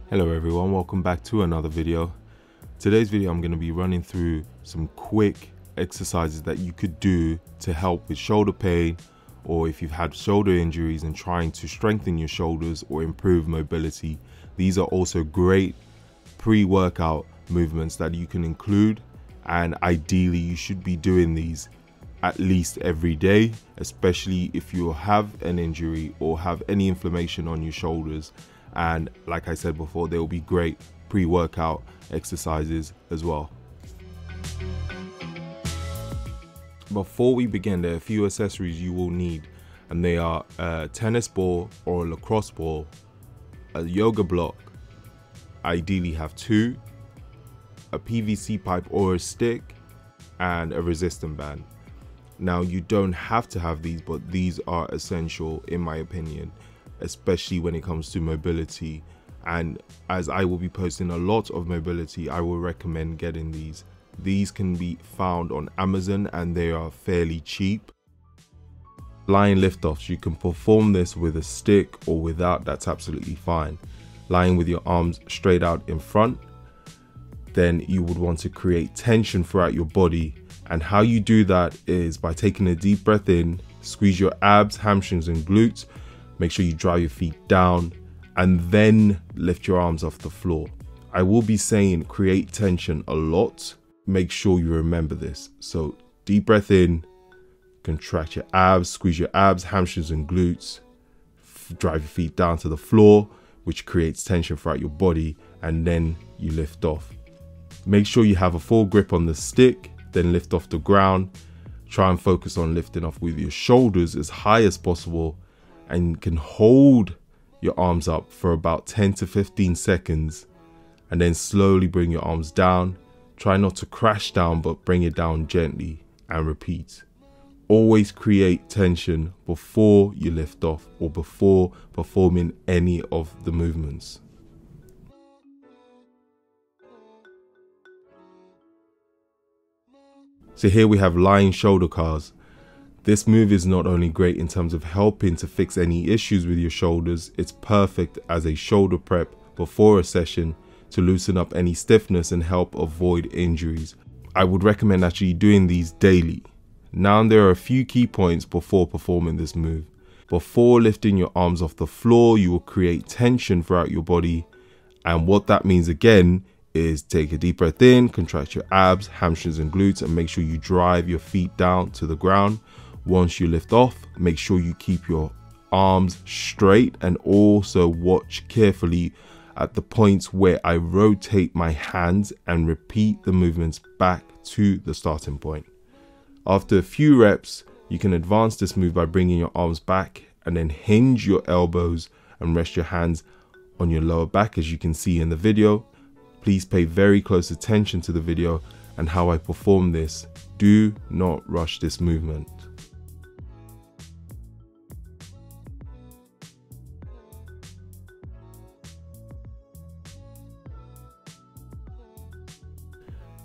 Hello everyone, welcome back to another video. Today's video I'm going to be running through some quick exercises that you could do to help with shoulder pain, or if you've had shoulder injuries and trying to strengthen your shoulders or improve mobility. These are also great pre-workout movements that you can include, and ideally you should be doing these at least every day, especially if you have an injury or have any inflammation on your shoulders. And like I said before, they will be great pre-workout exercises as well. Before we begin, there are a few accessories you will need, and they are a tennis ball or a lacrosse ball, a yoga block, ideally have two, a PVC pipe or a stick, and a resistance band. Now, you don't have to have these, but these are essential in my opinion, especially when it comes to mobility. And as I will be posting a lot of mobility, I will recommend getting these. These can be found on Amazon and they are fairly cheap. Lying lift-offs, you can perform this with a stick or without, that's absolutely fine. Lying with your arms straight out in front, then you would want to create tension throughout your body. And how you do that is by taking a deep breath in, squeeze your abs, hamstrings and glutes. Make sure you drive your feet down and then lift your arms off the floor. I will be saying create tension a lot. Make sure you remember this. So deep breath in, contract your abs, squeeze your abs, hamstrings and glutes, drive your feet down to the floor, which creates tension throughout your body, and then you lift off. Make sure you have a full grip on the stick, then lift off the ground. Try and focus on lifting off with your shoulders as high as possible, and you can hold your arms up for about 10 to 15 seconds and then slowly bring your arms down. Try not to crash down, but bring it down gently and repeat. Always create tension before you lift off or before performing any of the movements. So here we have lying shoulder cars. This move is not only great in terms of helping to fix any issues with your shoulders, it's perfect as a shoulder prep before a session to loosen up any stiffness and help avoid injuries. I would recommend actually doing these daily. Now, there are a few key points before performing this move. Before lifting your arms off the floor, you will create tension throughout your body. And what that means again is take a deep breath in, contract your abs, hamstrings and glutes, and make sure you drive your feet down to the ground. Once you lift off, make sure you keep your arms straight and also watch carefully at the points where I rotate my hands and repeat the movements back to the starting point. After a few reps, you can advance this move by bringing your arms back and then hinge your elbows and rest your hands on your lower back, as you can see in the video. Please pay very close attention to the video and how I perform this. Do not rush this movement.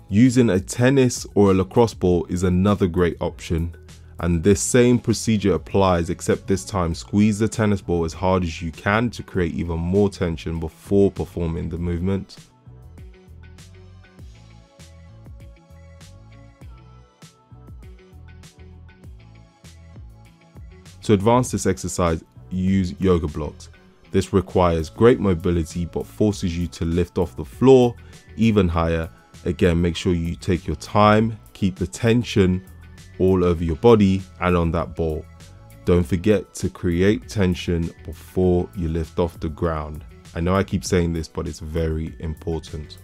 Using a tennis or a lacrosse ball is another great option, and this same procedure applies, except this time squeeze the tennis ball as hard as you can to create even more tension before performing the movement. To advance this exercise, use yoga blocks. This requires great mobility but forces you to lift off the floor even higher. Again, make sure you take your time, keep the tension all over your body and on that ball. Don't forget to create tension before you lift off the ground. I know I keep saying this, but it's very important.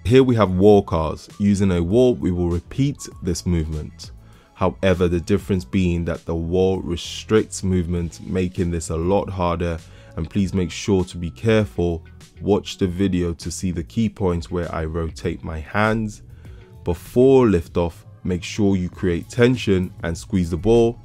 Here we have wall cars. Using a wall, we will repeat this movement. However, the difference being that the wall restricts movement, making this a lot harder. And please make sure to be careful. Watch the video to see the key points where I rotate my hands. Before liftoff, make sure you create tension and squeeze the ball.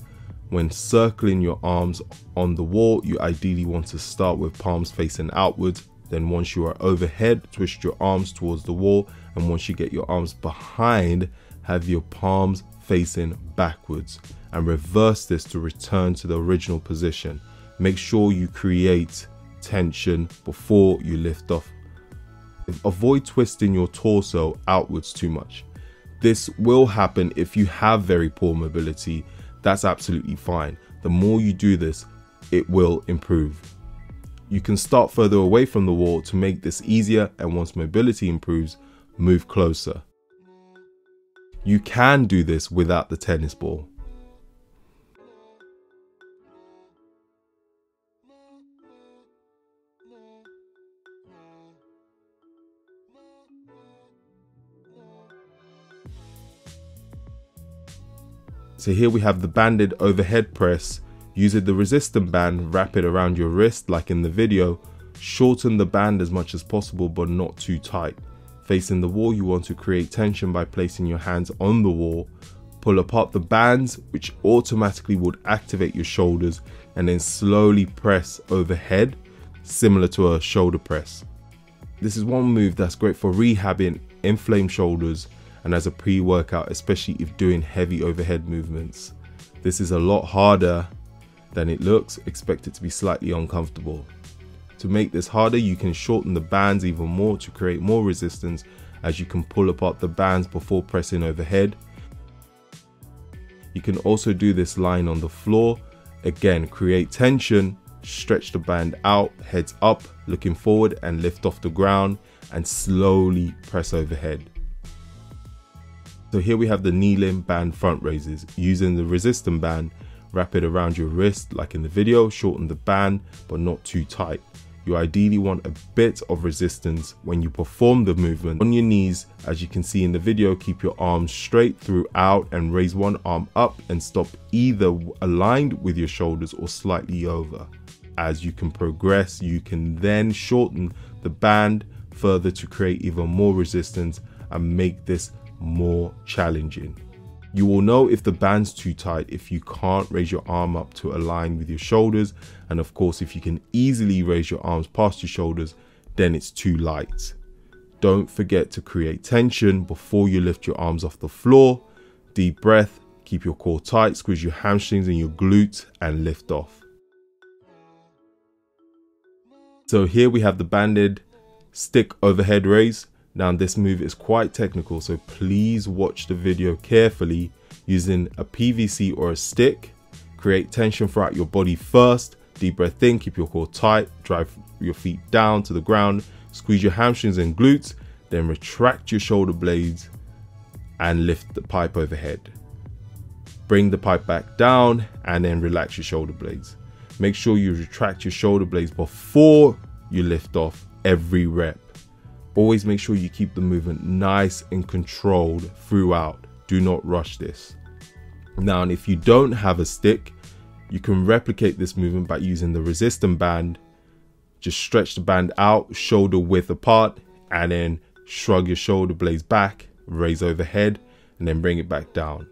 When circling your arms on the wall, you ideally want to start with palms facing outwards. Then once you are overhead, twist your arms towards the wall. And once you get your arms behind, have your palms facing backwards and reverse this to return to the original position. Make sure you create tension before you lift off. Avoid twisting your torso outwards too much. This will happen if you have very poor mobility. That's absolutely fine. The more you do this, it will improve. You can start further away from the wall to make this easier, and once mobility improves, move closer. You can do this without the tennis ball. So here we have the banded overhead press. Using the resistance band, wrap it around your wrist like in the video. Shorten the band as much as possible, but not too tight. Facing the wall, you want to create tension by placing your hands on the wall. Pull apart the bands, which automatically would activate your shoulders, and then slowly press overhead, similar to a shoulder press. This is one move that's great for rehabbing inflamed shoulders and as a pre-workout, especially if doing heavy overhead movements. This is a lot harder than it looks. Expect it to be slightly uncomfortable. To make this harder, you can shorten the bands even more to create more resistance, as you can pull apart the bands before pressing overhead. You can also do this lying on the floor. Again, create tension, stretch the band out, heads up, looking forward, and lift off the ground and slowly press overhead. So here we have the kneeling band front raises. Using the resistance band, wrap it around your wrist like in the video. Shorten the band, but not too tight. You ideally want a bit of resistance when you perform the movement. On your knees, as you can see in the video, keep your arms straight throughout and raise one arm up and stop either aligned with your shoulders or slightly over. As you can progress, you can then shorten the band further to create even more resistance and make this more challenging. You will know if the band's too tight if you can't raise your arm up to align with your shoulders, and of course if you can easily raise your arms past your shoulders, then it's too light. Don't forget to create tension before you lift your arms off the floor. Deep breath, keep your core tight, squeeze your hamstrings and your glutes and lift off. So here we have the banded stick overhead raise. Now this move is quite technical, so please watch the video carefully. Using a PVC or a stick, create tension throughout your body first. Deep breath in, keep your core tight, drive your feet down to the ground, squeeze your hamstrings and glutes, then retract your shoulder blades and lift the pipe overhead. Bring the pipe back down and then relax your shoulder blades. Make sure you retract your shoulder blades before you lift off every rep. Always make sure you keep the movement nice and controlled throughout. Do not rush this. Now, and if you don't have a stick, you can replicate this movement by using the resistance band. Just stretch the band out, shoulder width apart, and then shrug your shoulder blades back, raise overhead, and then bring it back down.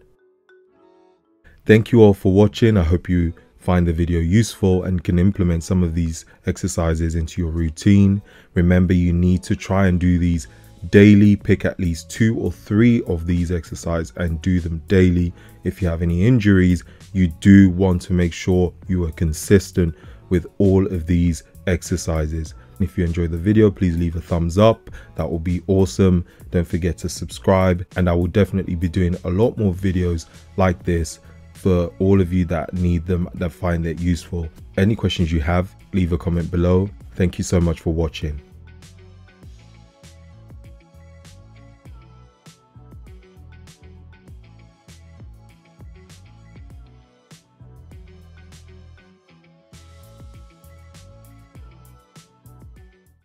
Thank you all for watching. I hope you find the video useful and can implement some of these exercises into your routine. Remember, you need to try and do these daily. Pick at least 2 or 3 of these exercises and do them daily. If you have any injuries, you do want to make sure you are consistent with all of these exercises. If you enjoyed the video, please leave a thumbs up. That will be awesome. Don't forget to subscribe, and I will definitely be doing a lot more videos like this for all of you that need them, that find it useful. Any questions you have, leave a comment below. Thank you so much for watching.